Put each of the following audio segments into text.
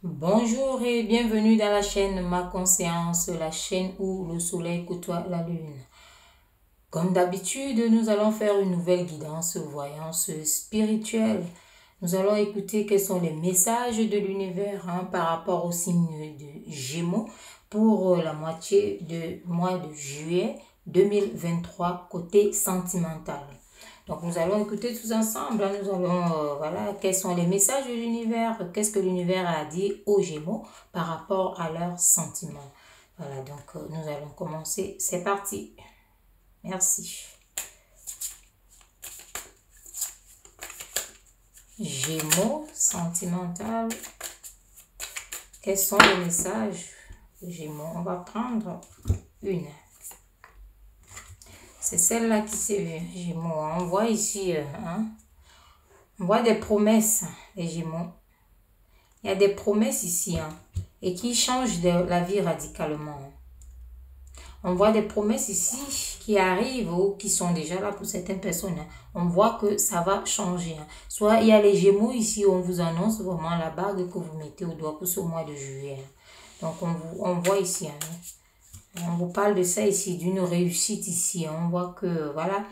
Bonjour et bienvenue dans la chaîne Ma Conscience, la chaîne où le soleil côtoie la lune. Comme d'habitude, nous allons faire une nouvelle guidance voyance spirituelle. Nous allons écouter quels sont les messages de l'univers par rapport au signe de Gémeaux pour la moitié du mois de juillet 2023 côté sentimental. Donc nous allons écouter tous ensemble, nous allons, voilà, quels sont les messages de l'univers, qu'est-ce que l'univers a dit aux Gémeaux par rapport à leurs sentiments. Voilà, donc nous allons commencer, c'est parti. Merci. Gémeaux, sentimental, quels sont les messages de Gémeaux? On va prendre une. C'est celle-là qui s'est Gémeaux. On voit ici, on voit des promesses, les Gémeaux. Il y a des promesses ici, et qui changent la vie radicalement. On voit des promesses ici qui arrivent ou qui sont déjà là pour certaines personnes. On voit que ça va changer. Soit il y a les Gémeaux ici, on vous annonce vraiment la bague que vous mettez au doigt pour ce mois de juillet. Donc on voit ici, on vous parle de ça ici, d'une réussite ici. On voit que, voilà,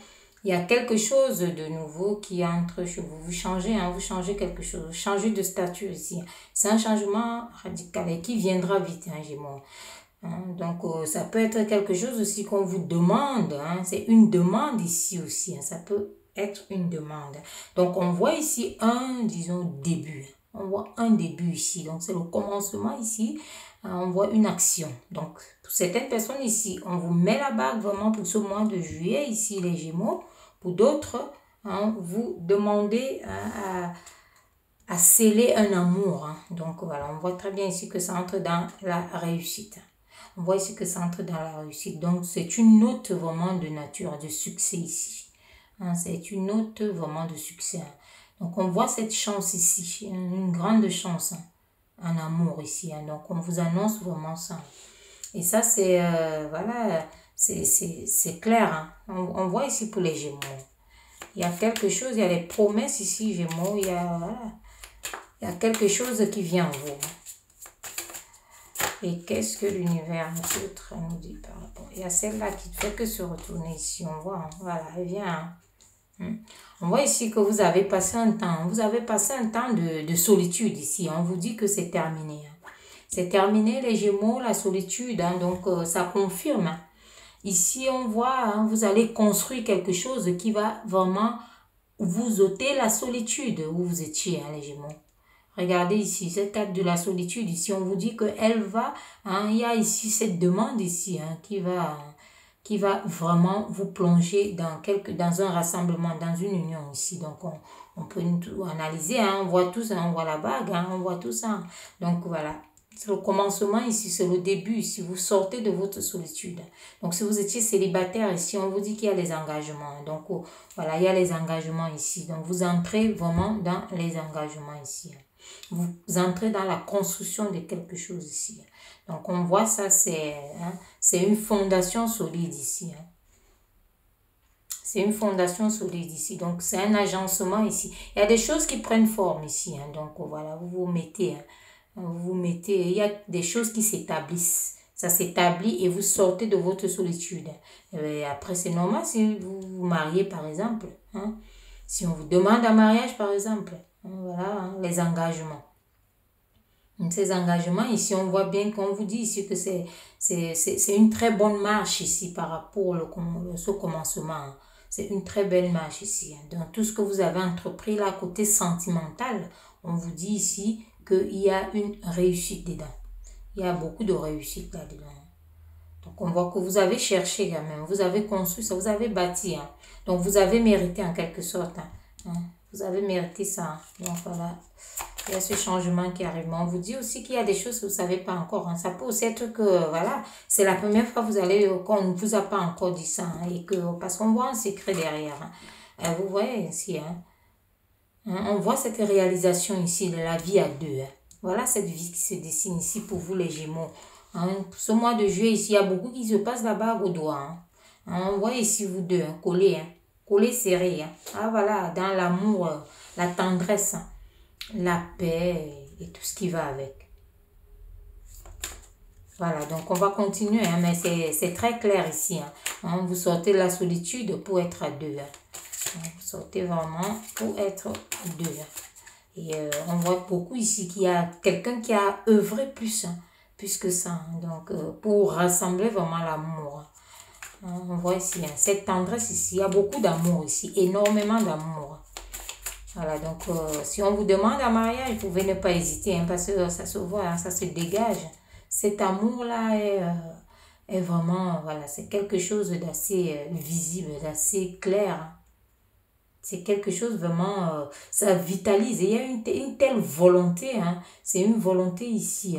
il y a quelque chose de nouveau qui entre chez vous. Vous changez quelque chose. Vous changez de statut ici. C'est un changement radical et qui viendra vite, Gémeaux. Donc, ça peut être quelque chose aussi qu'on vous demande. C'est une demande ici aussi. Ça peut être une demande. Donc, on voit ici disons, début. On voit un début ici. Donc, c'est le commencement ici. On voit une action. Donc, pour certaines personnes ici, on vous met la bague vraiment pour ce mois de juillet, ici, les Gémeaux. Pour d'autres, vous demandez à sceller un amour. Donc, voilà, on voit très bien ici que ça entre dans la réussite. On voit ici que ça entre dans la réussite. Donc, c'est une note vraiment de nature, de succès ici. C'est une note vraiment de succès. Donc, on voit cette chance ici, une grande chance en amour ici. Donc, on vous annonce vraiment ça. Et ça, c'est, voilà, c'est clair. On voit ici pour les Gémeaux. Il y a quelque chose, il y a les promesses ici, Gémeaux. Il y a quelque chose qui vient en vous. Et qu'est-ce que l'univers nous dit par rapport? Il y a celle-là qui ne fait que se retourner ici. On voit, voilà, elle vient. On voit ici que vous avez passé un temps. Vous avez passé un temps de solitude ici. On vous dit que c'est terminé. C'est terminé, les Gémeaux, la solitude. Donc, ça confirme. Ici, on voit, vous allez construire quelque chose qui va vraiment vous ôter la solitude où vous étiez, les Gémeaux. Regardez ici, cette carte de la solitude, ici, on vous dit qu'elle va, il y a ici cette demande ici, qui va vraiment vous plonger dans un rassemblement, dans une union ici. Donc, on peut tout analyser, on voit tout ça, on voit la bague, on voit tout ça. Donc, voilà. C'est le commencement ici, c'est le début ici. Vous sortez de votre solitude. Donc, si vous étiez célibataire ici, on vous dit qu'il y a les engagements. Donc, voilà, il y a les engagements ici. Donc, vous entrez vraiment dans les engagements ici. Vous entrez dans la construction de quelque chose ici. Donc, on voit ça, c'est une fondation solide ici. C'est une fondation solide ici. Donc, c'est un agencement ici. Il y a des choses qui prennent forme ici. Donc, voilà, vous vous mettez. Il y a des choses qui s'établissent. Ça s'établit et vous sortez de votre solitude. Et après, c'est normal si vous vous mariez, par exemple. Si on vous demande un mariage, par exemple. Voilà, les engagements. Ces engagements, ici, on voit bien qu'on vous dit ici que c'est une très bonne marche ici par rapport à ce commencement. C'est une très belle marche ici. Dans tout ce que vous avez entrepris là, côté sentimental, on vous dit ici qu'il y a une réussite dedans. Il y a beaucoup de réussite là-dedans. Donc, on voit que vous avez cherché quand même. Vous avez construit ça, vous avez bâti. Donc, vous avez mérité en quelque sorte. Vous avez mérité ça. Donc, voilà. Il y a ce changement qui arrive. Mais on vous dit aussi qu'il y a des choses que vous ne savez pas encore. Ça peut aussi être que, voilà, c'est la première fois que vous allez, qu'on ne vous a pas encore dit ça. Et que, parce qu'on voit un secret derrière. Vous voyez ici, on voit cette réalisation ici de la vie à deux. Voilà cette vie qui se dessine ici pour vous les Gémeaux. Ce mois de juillet ici, il y a beaucoup qui se passent la bague au doigt. On voit ici vous deux, collés, collés serrés. Voilà, dans l'amour, la tendresse, la paix et tout ce qui va avec. Voilà, donc on va continuer, hein, mais c'est très clair ici. Vous sortez de la solitude pour être à deux. Vous sortez vraiment pour être à deux. Et on voit beaucoup ici qu'il y a quelqu'un qui a œuvré plus que ça. Donc, pour rassembler vraiment l'amour. On voit ici, cette tendresse ici, il y a beaucoup d'amour ici, énormément d'amour. Voilà, donc si on vous demande un mariage, vous pouvez ne pas hésiter, parce que ça se voit, ça se dégage. Cet amour-là est vraiment, voilà, c'est quelque chose d'assez visible, d'assez clair. C'est quelque chose vraiment, ça vitalise. Et il y a une telle volonté, c'est une volonté ici.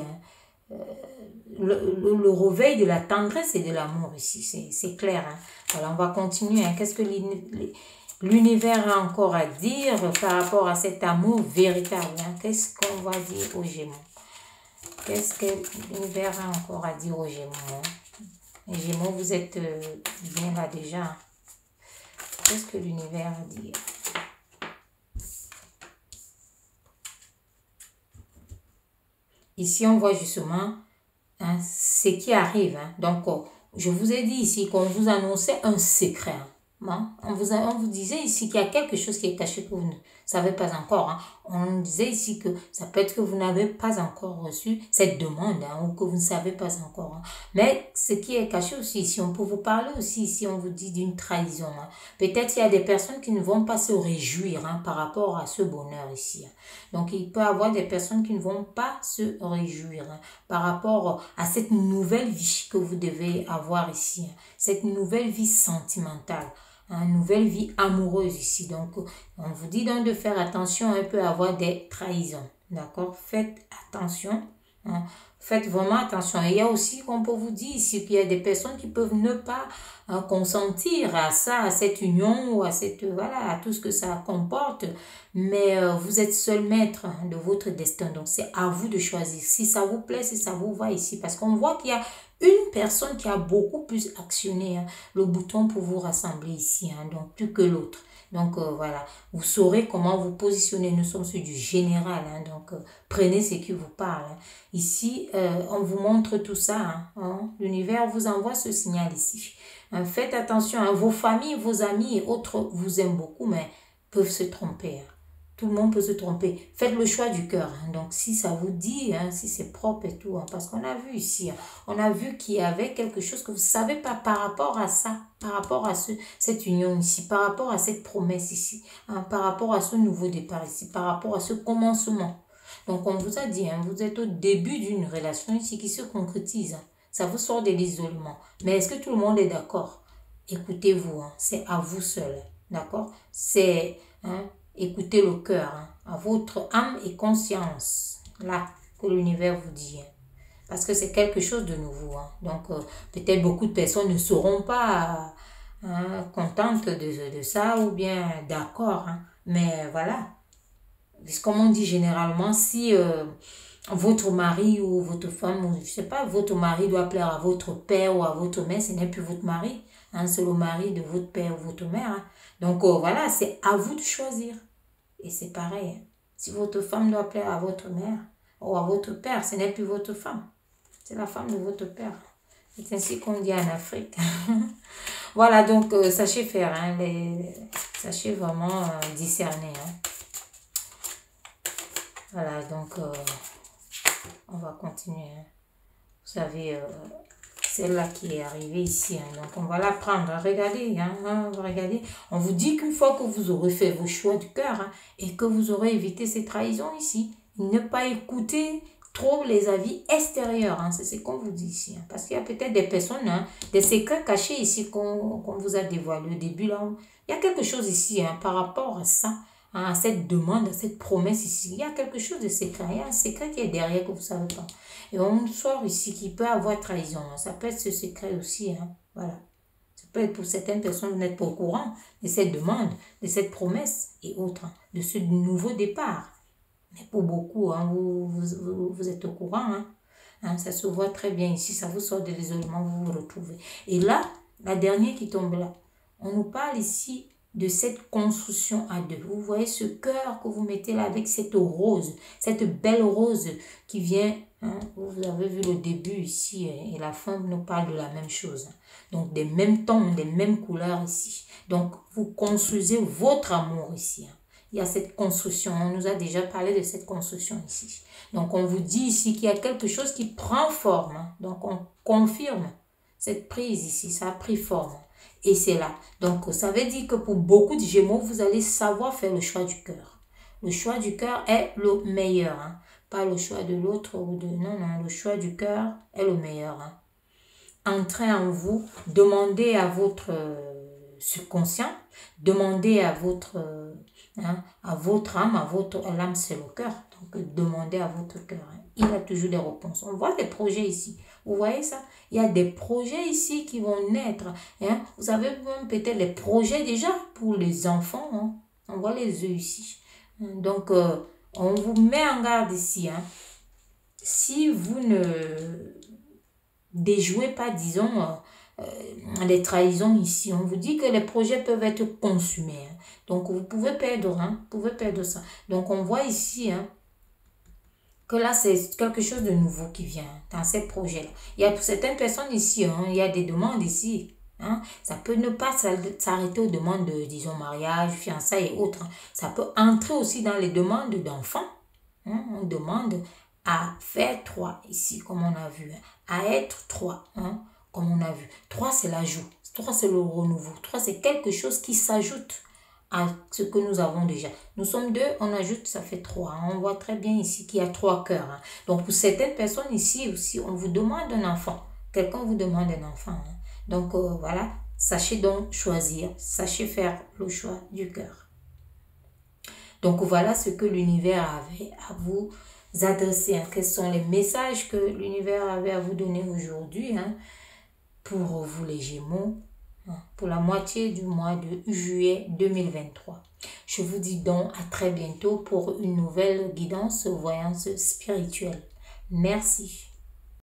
Le réveil de la tendresse et de l'amour ici, c'est clair. Voilà, on va continuer. Qu'est-ce que l'univers a encore à dire par rapport à cet amour véritable? Qu'est-ce qu'on va dire aux Gémeaux? Qu'est-ce que l'univers a encore à dire aux Gémeaux? Les Gémeaux, vous êtes bien là déjà. Qu'est-ce que l'univers a dit? Ici, on voit justement ce qui arrive. Donc, je vous ai dit ici qu'on vous annonçait un secret. On vous disait ici qu'il y a quelque chose qui est caché que vous ne savez pas encore. On disait ici que ça peut être que vous n'avez pas encore reçu cette demande ou que vous ne savez pas encore. Mais ce qui est caché aussi ici, on peut vous parler aussi ici, on vous dit d'une trahison. Peut-être qu'il y a des personnes qui ne vont pas se réjouir par rapport à ce bonheur ici. Donc, il peut y avoir des personnes qui ne vont pas se réjouir par rapport à cette nouvelle vie que vous devez avoir ici. Cette nouvelle vie sentimentale. Une nouvelle vie amoureuse ici. Donc, on vous dit donc de faire attention, il peut y avoir des trahisons. D'accord? Faites attention. Faites vraiment attention. Et il y a aussi, qu'on peut vous dire ici, qu'il y a des personnes qui peuvent ne pas consentir à ça, à cette union ou à voilà, à tout ce que ça comporte. Mais vous êtes seul maître de votre destin. Donc, c'est à vous de choisir. Si ça vous plaît, si ça vous va ici. Parce qu'on voit qu'il y a une personne qui a beaucoup plus actionné le bouton pour vous rassembler ici. Donc, plus que l'autre. Donc, voilà. Vous saurez comment vous positionner. Nous sommes sur du général. Donc, prenez ce qui vous parle. Ici, on vous montre tout ça. L'univers vous envoie ce signal ici. Faites attention. Vos familles, vos amis et autres vous aiment beaucoup, mais peuvent se tromper. Tout le monde peut se tromper. Faites le choix du cœur. Donc, si ça vous dit, si c'est propre et tout, parce qu'on a vu ici, on a vu qu'il y avait quelque chose que vous ne savez pas par rapport à ça, par rapport à cette union ici, par rapport à cette promesse ici, par rapport à ce nouveau départ ici, par rapport à ce commencement. Donc, on vous a dit, vous êtes au début d'une relation ici qui se concrétise. Ça vous sort de l'isolement. Mais est-ce que tout le monde est d'accord? Écoutez-vous, c'est à vous seul. D'accord? C'est... écoutez le cœur, à votre âme et conscience, là, que l'univers vous dit. Parce que c'est quelque chose de nouveau. Donc, peut-être beaucoup de personnes ne seront pas contentes de ça ou bien d'accord. Mais voilà. Comme on dit généralement, si votre mari ou votre femme, ou je sais pas, votre mari doit plaire à votre père ou à votre mère, ce n'est plus votre mari. C'est le mari de votre père ou votre mère. Donc, voilà, c'est à vous de choisir. Et c'est pareil. Si votre femme doit plaire à votre mère ou à votre père, ce n'est plus votre femme. C'est la femme de votre père. C'est ainsi qu'on dit en Afrique. Voilà, donc sachez faire. Sachez vraiment discerner. Voilà, donc on va continuer. Vous savez, celle-là qui est arrivée ici. Donc, on va la prendre. Regardez, regardez. On vous dit qu'une fois que vous aurez fait vos choix du cœur et que vous aurez évité ces trahisons ici, ne pas écouter trop les avis extérieurs. C'est ce qu'on vous dit ici. Parce qu'il y a peut-être des personnes, des secrets cachés ici qu'on vous a dévoilés au début. Là, il y a quelque chose ici par rapport à ça. À cette demande, à cette promesse ici. Il y a quelque chose de secret. Il y a un secret qui est derrière que vous ne savez pas. Et on sort ici qui peut avoir trahison. Ça peut être ce secret aussi. Voilà. Ça peut être pour certaines personnes, vous n'êtes pas au courant de cette demande, de cette promesse et autres, de ce nouveau départ. Mais pour beaucoup, vous êtes au courant. Ça se voit très bien ici. Ça vous sort de l'isolement, vous vous retrouvez. Et là, la dernière qui tombe là, on nous parle ici de cette construction à deux. Vous voyez ce cœur que vous mettez là avec cette rose, cette belle rose qui vient, hein, vous avez vu le début ici et la fin nous parle de la même chose. Donc des mêmes tons, des mêmes couleurs ici. Donc vous construisez votre amour ici. Il y a cette construction, on nous a déjà parlé de cette construction ici. Donc on vous dit ici qu'il y a quelque chose qui prend forme. Donc on confirme cette prise ici, ça a pris forme. Et c'est là. Donc, ça veut dire que pour beaucoup de Gémeaux, vous allez savoir faire le choix du cœur. Le choix du cœur est le meilleur. Hein. Pas le choix de l'autre ou de... Non, non, le choix du cœur est le meilleur. Hein. Entrez en vous, demandez à votre subconscient, demandez à votre âme, l'âme c'est le cœur. Donc, demandez à votre cœur. Hein. Il a toujours des réponses. On voit des projets ici. Vous voyez ça? Il y a des projets ici qui vont naître. Hein? Vous avez même peut-être les projets déjà pour les enfants. Hein? On voit les œufs ici. Donc, on vous met en garde ici. Hein? Si vous ne déjouez pas, disons, les trahisons ici, on vous dit que les projets peuvent être consumés. Hein? Donc, vous pouvez perdre. Hein? Vous pouvez perdre ça. Donc, on voit ici... Hein, que là, c'est quelque chose de nouveau qui vient dans ces projets-là. Il y a pour certaines personnes ici, hein, il y a des demandes ici. Hein. Ça peut ne pas s'arrêter aux demandes de, disons, mariage, fiançailles et autres. Hein. Ça peut entrer aussi dans les demandes d'enfants. Hein. On demande à faire 3 ici, comme on a vu. Hein. À être 3, hein, comme on a vu. 3, c'est l'ajout. 3, c'est le renouveau. 3, c'est quelque chose qui s'ajoute à ce que nous avons déjà. Nous sommes 2, on ajoute, ça fait 3. Hein. On voit très bien ici qu'il y a 3 cœurs. Hein. Donc, pour certaines personnes ici aussi, on vous demande un enfant. Quelqu'un vous demande un enfant. Hein. Donc, voilà. Sachez donc choisir. Sachez faire le choix du cœur. Donc, voilà ce que l'univers avait à vous adresser. Hein. Quels sont les messages que l'univers avait à vous donner aujourd'hui, hein, pour vous les Gémeaux, pour la moitié du mois de juillet 2023. Je vous dis donc à très bientôt pour une nouvelle guidance voyance spirituelle. Merci.